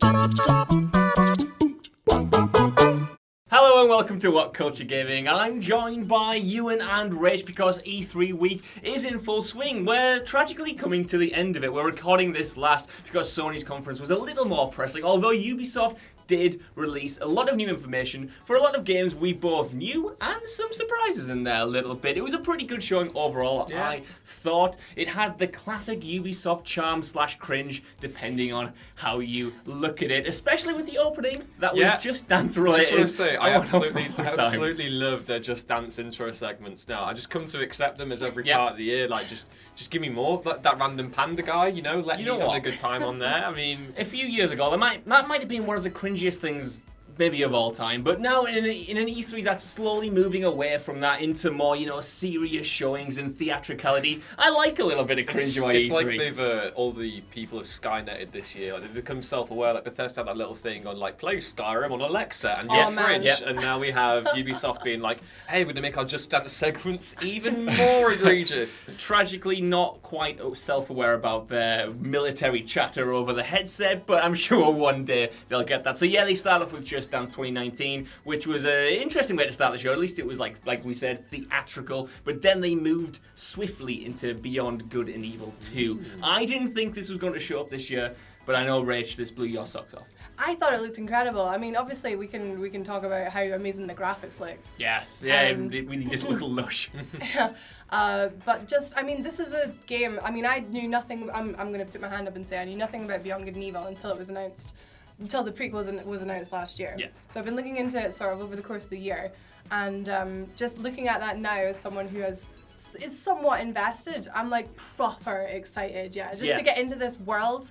Hello and welcome to What Culture Gaming. I'm joined by Ewan and Rich because E3 week is in full swing. We're tragically coming to the end of it. We're recording this last because Sony's conference was a little more pressing, although Ubisoft did release a lot of new information for a lot of games we both knew and some surprises in there a little bit. It was a pretty good showing overall, yeah. I thought. It had the classic Ubisoft charm / cringe, depending on how you look at it, especially with the opening that was Just Dance related. I just want to say, I absolutely love their Just Dance intro segments now. I just come to accept them as every part of the year, like just give me more. That random panda guy, he's having a good time on there. I mean, a few years ago, that might have been one of the cringiest things maybe of all time, but now in an E3 that's slowly moving away from that into more, serious showings and theatricality. I like a little bit of cringe about It's E3. like they've, all the people have Skynetted this year. Like, they've become self-aware. Like Bethesda had that little thing on, like, play Skyrim on Alexa and get Fringe. And now we have Ubisoft being like, hey, we're going to make our Just Dance segments even more egregious. Tragically not quite self-aware about their military chatter over the headset, but I'm sure one day they'll get that. So yeah, they start off with Just Dance 2019, which was an interesting way to start the show. At least it was like we said, theatrical, but then they moved swiftly into Beyond Good and Evil 2. I didn't think this was going to show up this year, but I know, Rach, this blew your socks off. I thought it looked incredible. I mean, obviously we can talk about how amazing the graphics looked. Yes, it really did look lush. But this is a game. I mean, I knew nothing. I'm going to put my hand up and say I knew nothing about Beyond Good and Evil until it was announced. Until the prequel was announced last year. Yeah. So I've been looking into it sort of over the course of the year, and just looking at that now as someone who is somewhat invested, I'm like proper excited. To get into this world.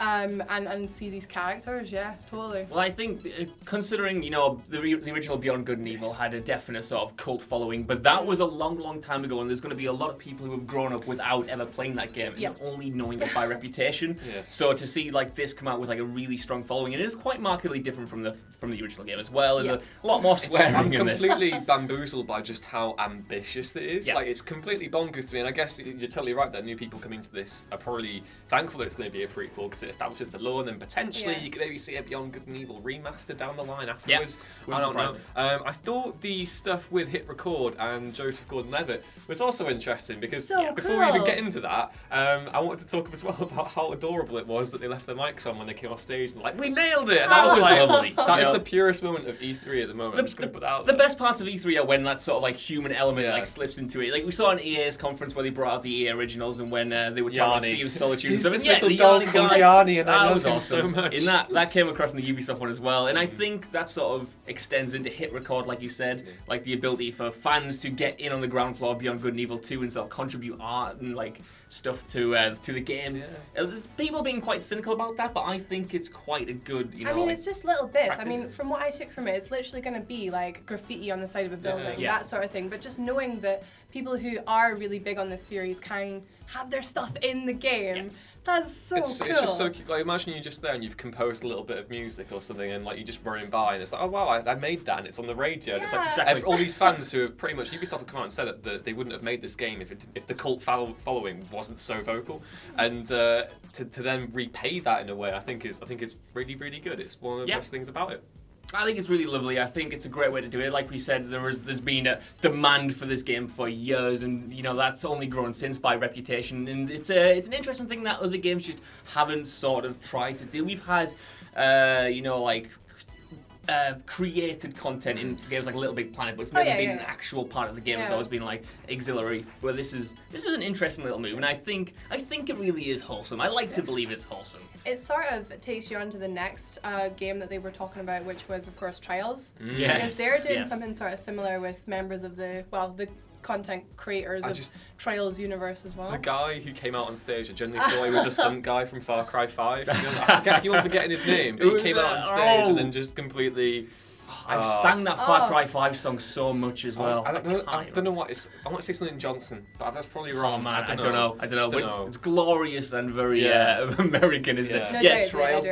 And see these characters, totally. Well, I think considering, the original Beyond Good and Evil had a definite sort of cult following, but that was a long, long time ago, and there's going to be a lot of people who have grown up without ever playing that game and only knowing it by reputation. Yes. So to see this come out with a really strong following, and it is quite markedly different from the original game as well. There's a lot more swearing I'm in this. completely bamboozled by just how ambitious it is. Yeah. Like, it's completely bonkers to me, and I guess you're totally right that new people coming to this are probably thankful that it's going to be a prequel because it establishes the lore, and then potentially you could maybe see a Beyond Good and Evil remastered down the line afterwards. Yeah. I don't know. I thought the stuff with Hit Record and Joseph Gordon-Levitt was also interesting because before we even get into that, I wanted to talk as well about how adorable it was that they left their mics on when they came off stage and we nailed it! And that was lovely. That is the purest moment of E3 at the moment. I'm just gonna put that out there. The best parts of E3 are when that sort of human element slips into it. Like we saw in EA's conference where they brought out the EA originals and when they were talking about Sea of Solitude. He's so this the little dog called Yanni, and I love him awesome. so much. In that came across in the Ubisoft one as well, and I think that sort of extends into Hit Record, like you said, like the ability for fans to get in on the ground floor Beyond Good and Evil 2 and sort of contribute art and stuff to the game. Yeah. There's people being quite cynical about that, but I think it's quite a good, it's just little bits. practice. I mean, from what I took from it, it's literally going to be like graffiti on the side of a building, that sort of thing. But just knowing that people who are really big on this series can have their stuff in the game. Yeah. That's so cool. It's just so cute. Like, imagine you're just there and you've composed a little bit of music or something, and you're just running by, and it's like, oh wow, I made that, and it's on the radio. And it's like exactly. All these fans who have pretty much Ubisoft have come out and said that they wouldn't have made this game if the cult following wasn't so vocal, and to then repay that in a way, I think is really, really good. It's one of the best things about it. I think it's really lovely. I think it's a great way to do it. Like we said, there's been a demand for this game for years, and that's only grown since by reputation. And it's an interesting thing that other games just haven't sort of tried to do. We've had, created content in games like Little Big Planet, but it's never been an actual part of the game. It's always been auxiliary. Where this is an interesting little move, and I think it really is wholesome. I like to believe it's wholesome. It sort of takes you on to the next game that they were talking about, which was of course Trials. Yes. Because they're doing something sort of similar with members of the content creators of Trials universe as well. The guy who came out on stage, I genuinely thought he was a stunt guy from Far Cry 5. I keep on forgetting his name, but he came out on stage and then just completely... I've sang that Far Cry 5 song so much as well. I don't know what it's... I want to say something Johnson, but that's probably wrong. Oh man, I don't know. It's glorious and very American, isn't it? No doubt Trials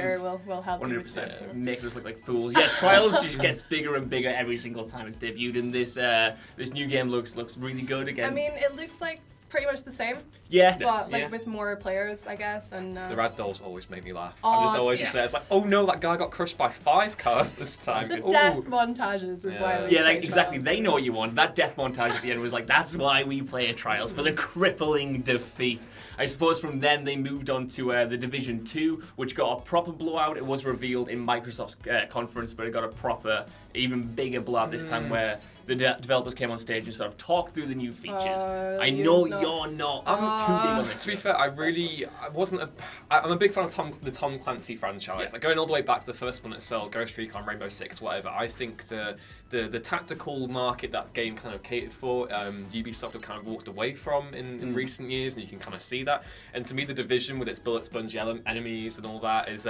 will help 100%. Making us look like fools. Yeah, Trials just gets bigger and bigger every single time it's debuted, and this new game looks really good again. I mean, it looks like pretty much the same, Yeah. but like with more players, I guess. And The rad dolls always make me laugh. Oh, I'm just always just there. It's like, oh no, that guy got crushed by 5 cars this time. the Ooh. death montages is why. We Yeah, play like, exactly. Trials. They know what you want. That death montage at the end was like, that's why we play Trials, for the crippling defeat. I suppose from then they moved on to the Division 2, which got a proper blowout. It was revealed in Microsoft's conference, but it got a proper, even bigger blowout this time where the developers came on stage and sort of talked through the new features. I know you're not. I'm too big on this. To be fair, I'm a big fan of the Tom Clancy franchise. Yeah. Like going all the way back to the first Splinter Cell, Ghost Recon, Rainbow Six, whatever. I think the tactical market that game kind of catered for, Ubisoft have kind of walked away from in recent years, and you can kind of see that. And to me, the Division with its bullet sponge enemies and all that is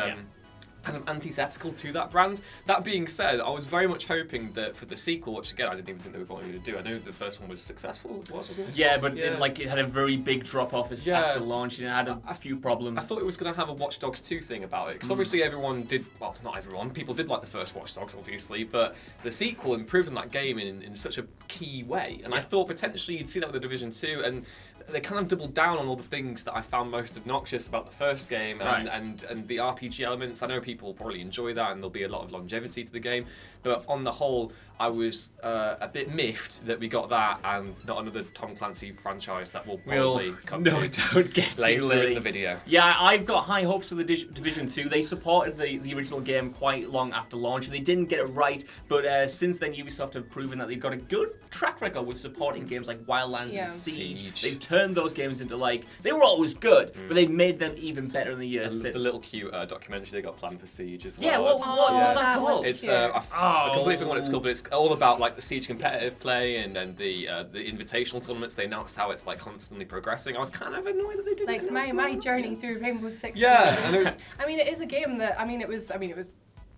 kind of antithetical to that brand. That being said, I was very much hoping that for the sequel, which again I didn't even think they were going to do. I know the first one was successful. Wasn't it? Yeah, but it had a very big drop off after launch, and it had a few problems. I thought it was going to have a Watch Dogs 2 thing about it, because obviously everyone did, well, not everyone, people did like the first Watch Dogs, obviously, but the sequel improved on that game in such a key way, and I thought potentially you'd see that with the Division 2, and they kind of doubled down on all the things that I found most obnoxious about the first game, and the RPG elements. I know people probably enjoy that, and there'll be a lot of longevity to the game, but on the whole, I was a bit miffed that we got that and not another Tom Clancy franchise that will probably come don't get later in the video. Yeah, I've got high hopes for the Division 2. They supported the original game quite long after launch, and they didn't get it right, but since then Ubisoft have proven that they've got a good track record with supporting games like Wildlands and Siege. They've turned those games into, like, they were always good, but they've made them even better in the years since. The little cute documentary they got planned for Siege as well. Yeah, what was that called? It's I completely forgot what it's called, but it's all about like the Siege competitive play and then the invitational tournaments. They announced how it's like constantly progressing. I was kind of annoyed that they didn't. Like my journey through Rainbow Six. Yeah, and it is a game that it was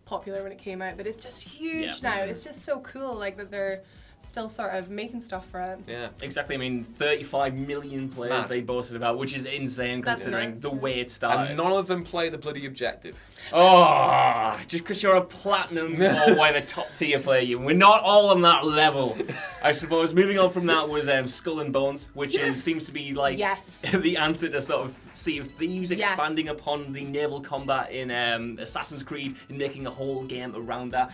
popular when it came out, but it's just huge now. It's just so cool, like that they're still sort of making stuff for it. Yeah, exactly. I mean, 35 million players they boasted about, which is insane considering the way it started. And none of them play the bloody objective. Oh, just because you're a platinum or whatever top tier player, we're not all on that level. I suppose. Moving on from that was Skull and Bones, which seems to be like the answer to sort of Sea of Thieves, expanding upon the naval combat in Assassin's Creed and making a whole game around that.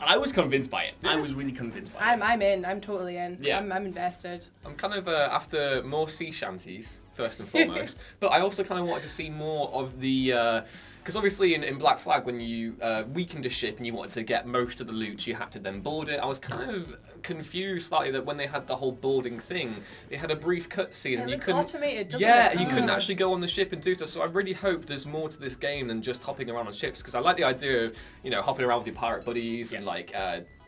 I was convinced by it. I was really convinced by it. I'm in. I'm totally in. Yeah. I'm invested. I'm kind of after more sea shanties, first and foremost, but I also kind of wanted to see more of the... Because obviously in Black Flag, when you weakened a ship and you wanted to get most of the loot, you had to then board it. I was kind of confused slightly that when they had the whole boarding thing, they had a brief cutscene and you couldn't... automated, doesn't it? You couldn't actually go on the ship and do stuff. So I really hope there's more to this game than just hopping around on ships, because I like the idea of, hopping around with your pirate buddies and like...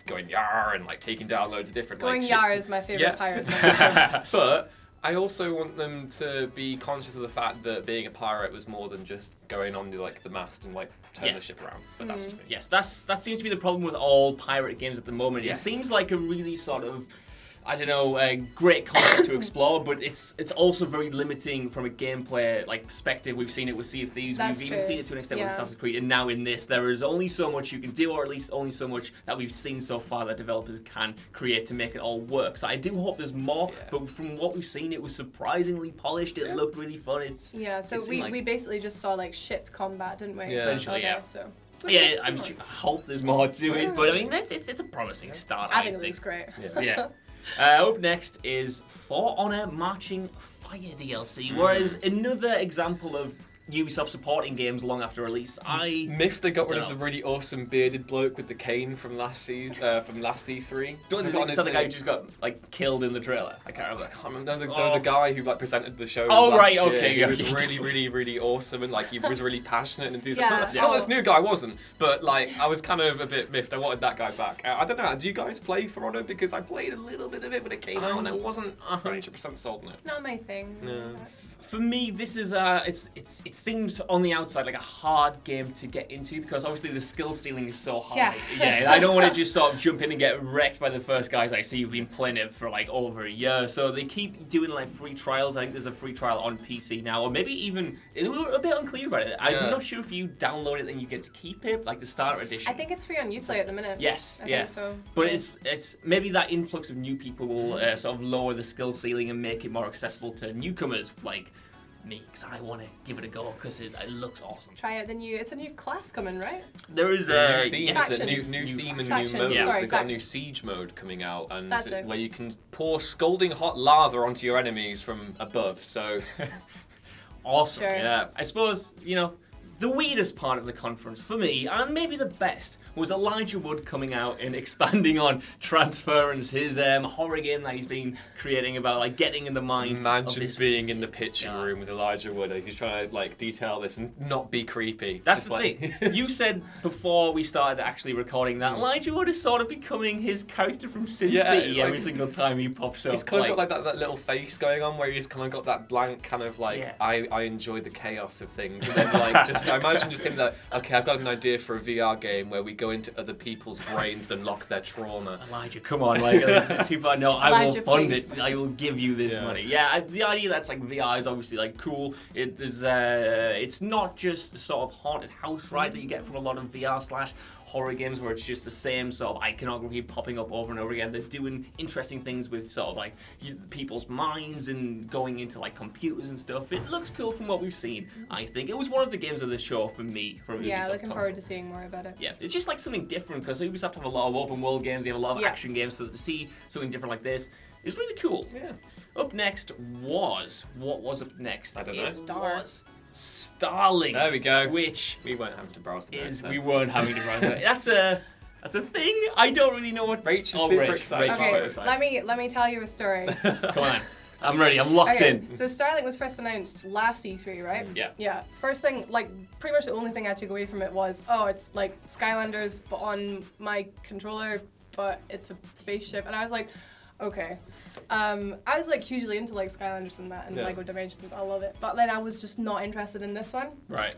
going yar and like taking down loads of different going like, yar ships. is my favourite pirate. But I also want them to be conscious of the fact that being a pirate was more than just going on the mast and like turn the ship around. But that's just me. Yes, that seems to be the problem with all pirate games at the moment. It seems like a really sort of, I don't know, a great concept to explore, but it's also very limiting from a gameplay perspective. We've seen it with Sea of Thieves. We've even seen it to an extent with Assassin's Creed, and now in this, there is only so much you can do, or at least only so much that we've seen so far that developers can create to make it all work. So I do hope there's more, but from what we've seen, it was surprisingly polished. It looked really fun. So we basically just saw like ship combat, didn't we? Yeah. Essentially, So. Yeah, I hope there's more to it, but I mean, it's a promising start. I think it looks great. Yeah. Up next is For Honor Marching Fire DLC, whereas another example of Ubisoft supporting games long after release. Miffed they got rid of the really awesome bearded bloke with the cane from last season, from last E3. Don't you think it's the guy who just got killed in the trailer? I can't remember. I can't remember. The guy who presented the show. Oh last right, year. okay. He was really awesome and he was really passionate and enthusiastic. Oh, this new guy wasn't. But I was kind of a bit miffed. I wanted that guy back. I don't know. Do you guys play For Honor? Because I played a little bit of it when it came out and I wasn't 100% sold on it. Not my thing. No. For me, this is it seems on the outside like a hard game to get into because obviously the skill ceiling is so high. Yeah, I don't want to just sort of jump in and get wrecked by the first guys I see who've been playing it for like over a year. So they keep doing like free trials. I think there's a free trial on PC now, or maybe even we were a bit unclear about it. I'm not sure if you download it and you get to keep it, like the starter edition. I think it's free on Uplay at the minute. Yes, I think so. But it's maybe that influx of new people will sort of lower the skill ceiling and make it more accessible to newcomers like me, because I want to give it a go because it looks awesome. Try out it's a new class coming, right? There is a a new theme and new mode. Sorry, They've got a new siege mode coming out, and That's it. where you can pour scalding hot lava onto your enemies from above. So awesome. Sure. Yeah, I suppose the weirdest part of the conference for me, and maybe the best, was Elijah Wood coming out and expanding on Transference, his horror game that he's been creating about like getting in the mind. Imagine of this. being in the pitching room with Elijah Wood. He's trying to like detail this and not be creepy. That's Just the thing. You said before we started actually recording that Elijah Wood is sort of becoming his character from Sin City every single time he pops up. He's kind of got like that little face going on where he's kind of got that blank kind of like I enjoy the chaos of things, and then like just I imagine just him that okay, I've got an idea for a VR game where we go into other people's brains and lock their trauma. Elijah, come on, like this is too far. No, I Elijah, will fund please. it. I will give you this money. Yeah, the idea that's like VR is obviously like cool. It's not just the sort of haunted house ride that you get from a lot of VR/ horror games where it's just the same sort of iconography popping up over and over again. They're doing interesting things with sort of like people's minds and going into like computers and stuff. It looks cool from what we've seen. I think it was one of the games of the show for me. From Yeah, Ubisoft looking forward to seeing more about it. Yeah, it's just like something different because Ubisoft have a lot of open world games. They have a lot of action games. So to see something different like this is really cool. Yeah. Up next was what was up next? I don't know. It was Starlink. There we go. Which we weren't having to browse the notes, we weren't having to browse it. That's a thing. I don't really know what. Rach is super excited. Okay, let me tell you a story. Come on, I'm ready. I'm locked in. So Starlink was first announced last E3, right? Yeah. Yeah. First thing, like pretty much the only thing I took away from it was, it's like Skylanders but on my controller, but it's a spaceship, and I was like, okay. I was like hugely into like Skylanders and that and Lego Dimensions. I love it, but then I was just not interested in this one. Right.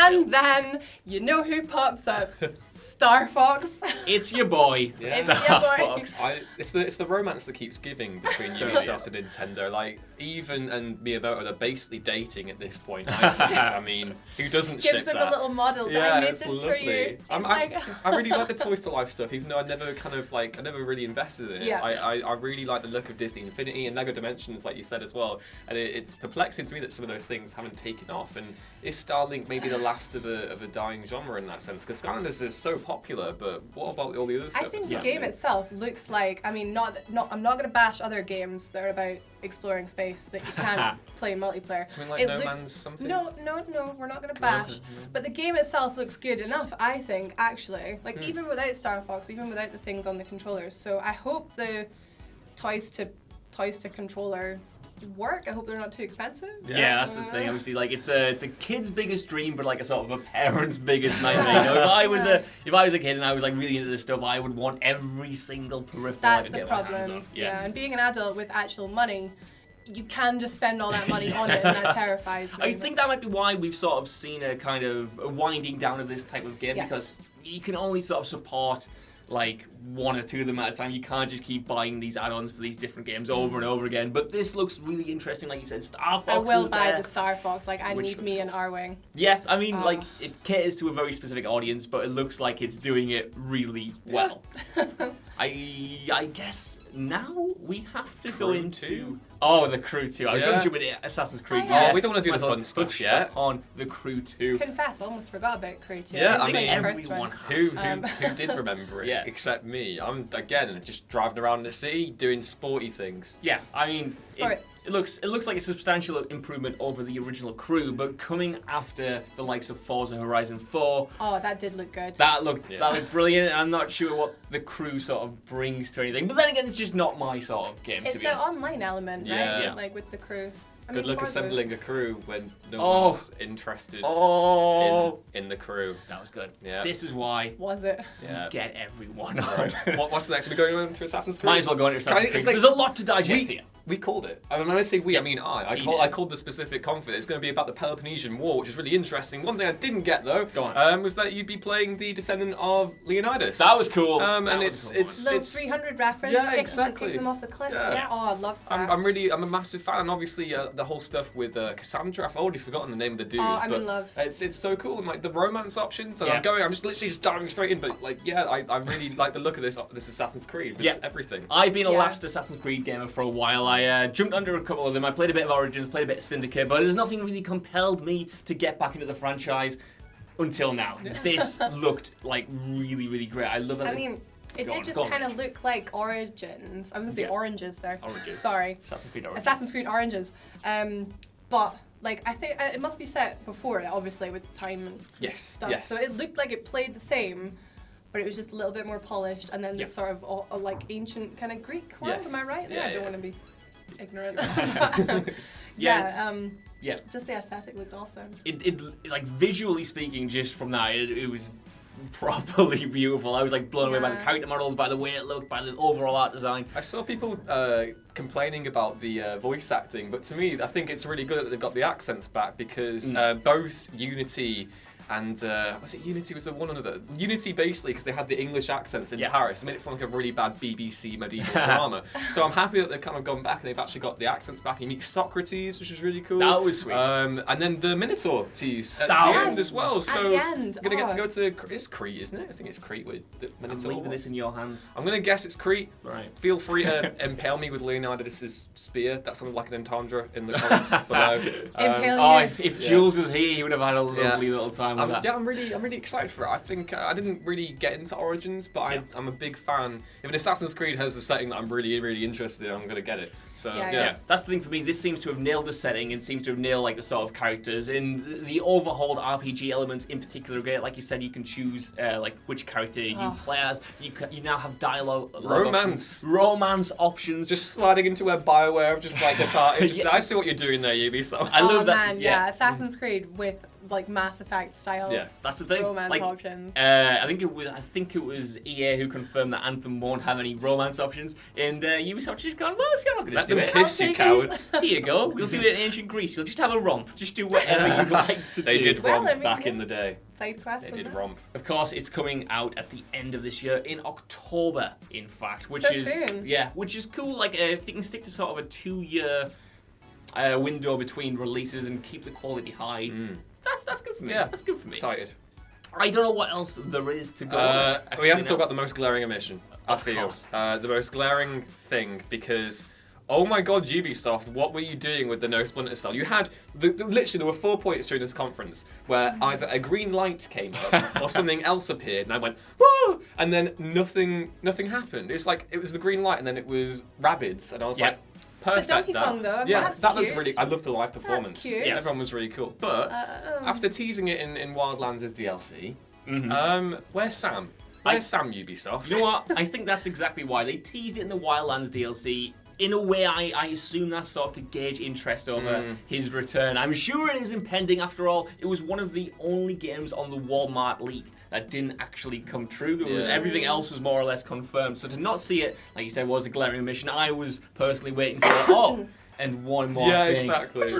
And then you know who pops up? Star Fox. It's your boy, Star Fox. It's the romance that keeps giving between Ubisoft and Nintendo. Like Even and Miyamoto are basically dating at this point. I mean, who doesn't ship that? Gives them a little model. Yeah, I made it's this lovely. for you. I really like the Toy to Life stuff, even though I never really invested in it. Yeah. I really like the look of Disney Infinity and Lego Dimensions, like you said as well. And it's perplexing to me that some of those things haven't taken off. And is Starlink maybe the last of a dying genre in that sense? Because Skylanders is so popular, but what about all the other stuff? I think the game itself looks like, I'm not going to bash other games that are about exploring space that you can't play multiplayer. Something like No Man's something? No, we're not going to bash. Okay, no. But the game itself looks good enough, I think, actually. Like, even without Star Fox, even without the things on the controllers. So I hope the toys to controller work. I hope they're not too expensive. Yeah, that's the thing. Obviously, like it's a kid's biggest dream, but like a sort of a parent's biggest nightmare. You know, if I was a kid and I was like really into this stuff, I would want every single peripheral I That's could the get my hands problem. on. Yeah, and being an adult with actual money, you can just spend all that money on it, and that terrifies me. I think that might be why we've sort of seen a kind of a winding down of this type of game, because you can only sort of support like one or two of them at a time. You can't just keep buying these add-ons for these different games over and over again. But this looks really interesting, like you said. Star Fox. I will is buy there. the Star Fox. Like I need me an R-wing. Yeah, I mean, like it caters to a very specific audience, but it looks like it's doing it really well. I guess now we have to go into the Crew 2. I was going to jump into Assassin's Creed. Yeah. We don't want to do the fun stuff yet. On the Crew 2. Confess, almost forgot about Crew 2. Yeah, I mean, the first everyone one. has. Who did remember it? Except me. I'm again just driving around the city doing sporty things. Yeah, I mean, Sports. it looks like a substantial improvement over the original Crew, but coming after the likes of Forza Horizon 4. Oh, that did look good. That looked brilliant. I'm not sure what the Crew sort of brings to anything, but then again, it's just not my sort of game. It's to be the honest. online element, right? Yeah. Like with the Crew. Good luck Forza. assembling a crew when no one's interested in the Crew. That was good. Yeah. This is why Was it? Yeah. get everyone on. What's next? Are we going on to Assassin's Creed? Might as well go into Assassin's Creed. There's a lot to digest here. We called it. I mean, when I say we, I mean I called the specific conflict. It's going to be about the Peloponnesian War, which is really interesting. One thing I didn't get though was that you'd be playing the descendant of Leonidas. That was cool. And it's little 300 reference. Yeah, kick exactly. them off the cliff. Yeah. Oh, I love that. I'm a massive fan. And obviously, the whole stuff with Cassandra. I've already forgotten the name of the dude. Oh, I'm in love. It's so cool, and like the romance options. And I'm just literally diving straight in. But like, I really like the look of this Assassin's Creed. With everything. I've been a lapsed Assassin's Creed gamer for a while. I jumped under a couple of them. I played a bit of Origins, played a bit of Syndicate, but there's nothing really compelled me to get back into the franchise until now. This looked like really, really great. I love it. I mean, it did just kind of look like Origins. I was going to say Oranges there. Oranges. Sorry. Assassin's Creed Oranges. Assassin's Creed Oranges. But like I think it must be set before it, obviously, with time and stuff. Yes. So it looked like it played the same, but it was just a little bit more polished, and then this sort of like ancient kind of Greek world. Yes. Am I right? Yeah, I don't want to be ignorant. Yeah. Just the aesthetic looked awesome. It like visually speaking, just from that, it was properly beautiful. I was like blown away by the character models, by the way it looked, by the overall art design. I saw people complaining about the voice acting, but to me, I think it's really good that they've got the accents back because both Unity and was it Unity was the one another? Unity basically because they had the English accents in Paris. I mean, it's like a really bad BBC medieval drama. So I'm happy that they've kind of gone back and they've actually got the accents back. You meet Socrates, which was really cool. That was sweet. And then the Minotaur tease at the end as well. So at the end. I'm gonna get to go to it's Crete, isn't it? I think it's Crete with the Minotaur. I'm leaving this in your hands. I'm gonna guess it's Crete. Right. Feel free to impale me with Leonidas's spear. That sounded like an entendre in the comments below. If Jules was here, he would have had a lovely little time with that. Yeah, I'm really excited for it. I think I didn't really get into Origins, but I'm a big fan. If an Assassin's Creed has a setting that I'm really, really interested in, I'm going to get it. So that's the thing for me. This seems to have nailed the setting and seems to have nailed like the sort of characters and the overhauled RPG elements in particular. Great, like you said, you can choose like which character you play as. You now have dialogue, romance options. Just sliding into where BioWare have just like departed. I see what you're doing there, Ubisoft. I love that. Man, Assassin's Creed with like Mass Effect style. Yeah, that's the thing. Romance options. I think it was EA who confirmed that Anthem won't have any romance options, and Ubisoft just gone, well, if you're not going to do them it, kiss you cowards. Here you go. We'll do it in ancient Greece. You'll just have a romp. Just do whatever you like to do. They did romp back in the day. Side quests. They did romp. Of course, it's coming out at the end of this year, in October, in fact, which is soon. Which is cool. Like if they can stick to sort of a 2-year window between releases and keep the quality high. That's good for me. Yeah, that's good for me. Excited. I don't know what else there is to go. We have to talk about the most glaring omission. Of course. The most glaring thing because. Oh my god, Ubisoft, what were you doing with the no Splinter Cell? You had, literally, there were 4 points during this conference where either a green light came up or something else appeared, and I went, whoa! And then nothing happened. It's like, it was the green light, and then it was Rabbids, and I was like, perfect. But Donkey Kong, though, that's that cute. looked really, I loved the live performance. That's cute. Yeah, everyone was really cool. But, after teasing it in Wildlands as DLC, where's Sam? Where's Sam, Ubisoft? You know what? I think that's exactly why. They teased it in the Wildlands DLC. In a way, I assume that's sort of to gauge interest over his return. I'm sure it is impending. After all, it was one of the only games on the Walmart leak that didn't actually come true. Everything else was more or less confirmed. So to not see it, like you said, was a glaring omission. I was personally waiting for and one more thing. Yeah, exactly.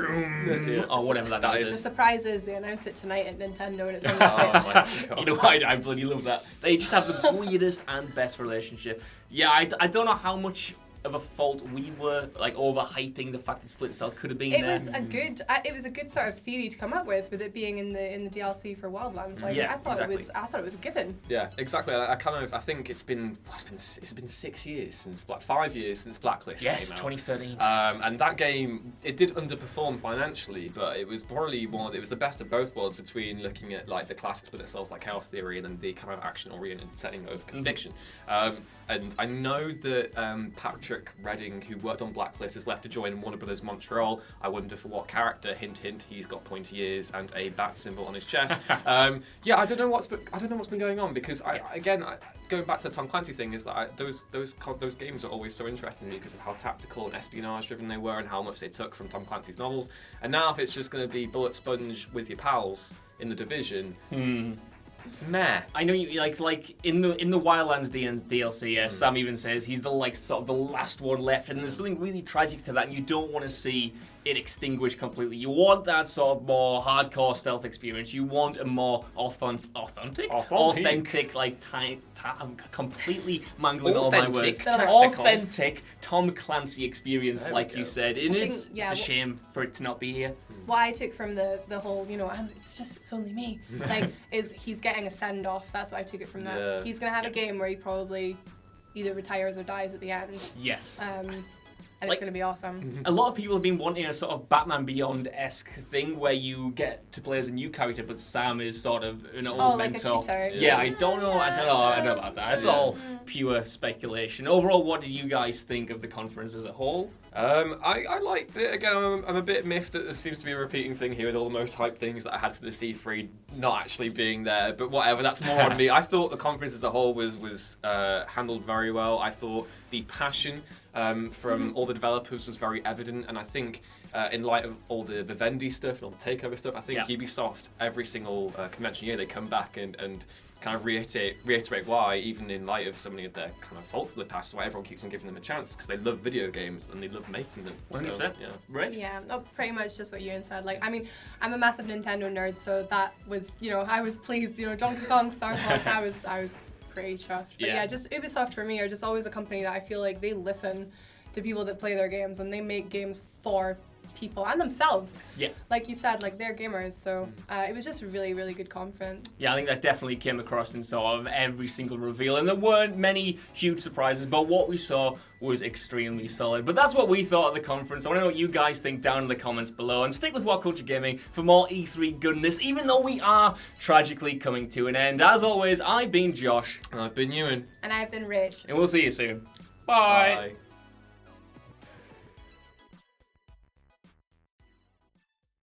Or whatever that is. The surprise is they announce it tonight at Nintendo and it's on the Switch. Oh my God. You know what? I bloody love that. They just have the weirdest and best relationship. Yeah, I don't know how much of a fault we were like overhyping the fact that Splinter Cell could have been there. It was a good sort of theory to come up with it being in the DLC for Wildlands. Like, Yeah, I thought it was a given. Yeah, exactly. I think it's been 6 years since 5 years since Blacklist came out. 2013. And that game, it did underperform financially, but it was probably it was the best of both worlds between looking at like the classic Splinter Cells like Chaos Theory and then the kind of action-oriented setting of Conviction. And I know that Patrick Redding, who worked on Blacklist, has left to join Warner Brothers Montreal. I wonder for what character. Hint, hint. He's got pointy ears and a bat symbol on his chest. I don't know what's been going on because going back to the Tom Clancy thing is that those games are always so interesting to me because of how tactical and espionage-driven they were and how much they took from Tom Clancy's novels. And now if it's just going to be bullet sponge with your pals in the Division. meh. I know you like in the Wildlands DLC. Sam even says he's the sort of the last one left, and there's something really tragic to that, and you don't want to see it extinguish completely. You want that sort of more hardcore stealth experience. You want a more authentic, like I'm completely mangling all my words. Authentic Tom Clancy experience, like you said, and it's a shame for it to not be here. What I took from the whole, it's only me, is he's getting a send off. That's what I took it from that. Yeah. He's gonna have a game where he probably either retires or dies at the end. Yes. And it's going to be awesome. A lot of people have been wanting a sort of Batman Beyond-esque thing where you get to play as a new character, but Sam is sort of an old mentor. Like a cheater. Yeah, I don't know about that. It's all pure speculation. Overall, what did you guys think of the conference as a whole? I liked it. Again, I'm a bit miffed that there seems to be a repeating thing here with all the most hyped things that I had for the E3 not actually being there, but whatever, that's more on me. I thought the conference as a whole was handled very well. I thought the passion from all the developers was very evident, and I think in light of all the Vivendi stuff and all the takeover stuff, I think Ubisoft, every single convention year, they come back and kind of reiterate why, even in light of so many of their kind of faults of the past, why everyone keeps on giving them a chance, because they love video games and they love making them. 100%. So, Right? Yeah, pretty much just what Ewan said. Like, I mean, I'm a massive Nintendo nerd, so that was, I was pleased. Donkey Kong, Star Fox, I was pretty chuffed. But yeah, just Ubisoft for me are just always a company that I feel like they listen to people that play their games, and they make games for people and themselves. Yeah. Like you said, like they're gamers, so it was just a really, really good conference. Yeah, I think that definitely came across in sort of every single reveal, and there weren't many huge surprises, but what we saw was extremely solid. But that's what we thought of the conference. I want to know what you guys think down in the comments below, and stick with What Culture Gaming for more E3 goodness, even though we are tragically coming to an end. As always, I've been Josh. And I've been Ewan. And I've been Rich. And we'll see you soon. Bye. Bye.